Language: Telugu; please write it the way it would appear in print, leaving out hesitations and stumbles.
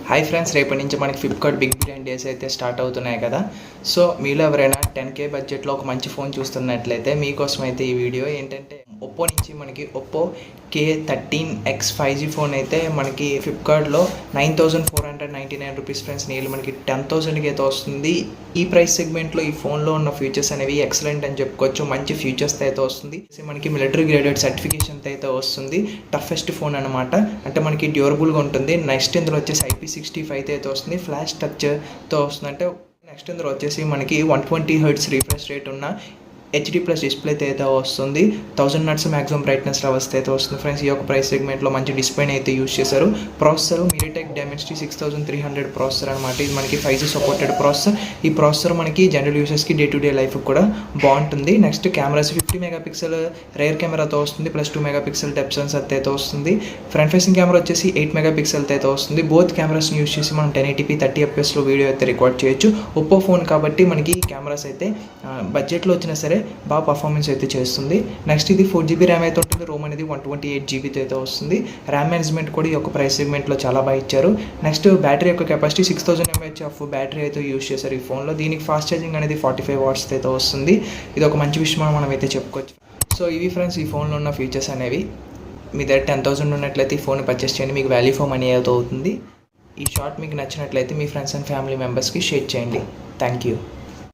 హాయ్ ఫ్రెండ్స్, రేపటి నుంచి మనకి ఫ్లిప్కార్ట్ బిగ్ బిలియన్ డేస్ అయితే స్టార్ట్ అవుతున్నాయి కదా. సో మీలో ఎవరైనా 10K బడ్జెట్లో ఒక మంచి ఫోన్ చూస్తున్నట్లయితే మీకోసం అయితే ఈ వీడియో ఏంటంటే ఒప్పో నుంచి మనకి ఒప్పో K13X 5G ఫోన్ అయితే మనకి ఫ్లిప్కార్ట్లో 9,499 రూపీస్ ఫ్రెండ్స్. నీళ్ళు మనకి 10,000కి అయితే వస్తుంది. ఈ ప్రైస్ సెగ్మెంట్లో ఈ ఫోన్లో ఉన్న ఫీచర్స్ అనేవి ఎక్సలెంట్ అని చెప్పుకోవచ్చు. మంచి ఫీచర్స్ అయితే వస్తుంది. మనకి మిలిటరీ గ్రేడెడ్ సర్టిఫికేషన్ అయితే వస్తుంది. టఫెస్ట్ ఫోన్ అనమాట, అంటే మనకి డ్యూరబుల్గా ఉంటుంది. నెక్స్ట్ ఇందులో వచ్చేసి IP65 అయితే వస్తుంది. ఫ్లాష్ టచ్తో వస్తుంది. అంటే నెక్స్ట్ ఇందులో వచ్చేసి మనకి 120 హెర్ట్జ్ రిఫ్రెష్ రేట్ ఉన్న HD+ డిస్ప్లే అయితే వస్తుంది. 1000 నట్స్ మ్యాక్సిమం బ్రైట్నెస్ లెవెల్స్ అయితే వస్తుంది ఫ్రెండ్స్. ఈ యొక్క ప్రైస్ సెగ్మెంట్లో మంచి డిస్ప్లేని అయితే యూజ్ చేశారు. ప్రాసెసర్ MediaTek Dimensity 6300 ప్రాసెసర్ అనమాట. ఇది మనకి 5G సపోర్టెడ్ ప్రాసెసర్. ఈ ప్రాసెసర్ మనకి జనరల్ యూజర్స్కి డే టు డే లైఫ్ కూడా బాగుంటుంది. నెక్స్ట్ కెమెరాస్ 50 మెగాపిక్సెల్ రేర్ కెమెరాతో వస్తుంది. ప్లస్ 2 మెగాపిక్సెల్ డెప్త్ సెన్సార్ అయితే వస్తుంది. ఫ్రంట్ ఫేసింగ్ కెమెరా వచ్చేసి 8 మెగాపిక్సెల్ అయితే వస్తుంది. బోత్ కెమెరాస్ని యూజ్ చేసి మనం 1080p 30fps వీడియో అయితే రికార్డ్ చేయొచ్చు. ఒప్పో ఫోన్ కాబట్టి మనకి కెమెరాస్ అయితే బడ్జెట్లో వచ్చినా సరే బాగా పర్ఫార్మెన్స్ అయితే చేస్తుంది. నెక్స్ట్ ఇది 4GB ర్యామ్ అయితే ఉంటుంది. రోమ్ అనేది 128GB అయితే వస్తుంది. ర్యామ్ మేనేజ్మెంట్ కూడా ఈ యొక్క ప్రైస్ సెగ్మెంట్లో చాలా బాగా ఇచ్చారు. నెక్స్ట్ బ్యాటరీ యొక్క కెపాసిటీ 6000 mAh ఆఫ్ బ్యాటరీ అయితే యూజ్ చేశారు ఈ ఫోన్లో. దీనికి ఫాస్ట్ ఛార్జింగ్ అనేది 45 వాట్స్ అయితే వస్తుంది. ఇది ఒక మంచి విషయం మనం అయితే చెప్పుకోవచ్చు. సో ఇవి ఫ్రెండ్స్ ఈ ఫోన్లో ఉన్న ఫీచర్స్ అనేవి. మీ దగ్గర 10,000 ఉన్నట్లయితే ఈ ఫోన్ పర్చేస్ చేయండి. మీకు వాల్యూ ఫర్ మనీ అయితే అవుతుంది. ఈ షార్ట్ మీకు నచ్చినట్లయితే మీ ఫ్రెండ్స్ అండ్ ఫ్యామిలీ మెంబర్స్కి షేర్ చేయండి. Thank you.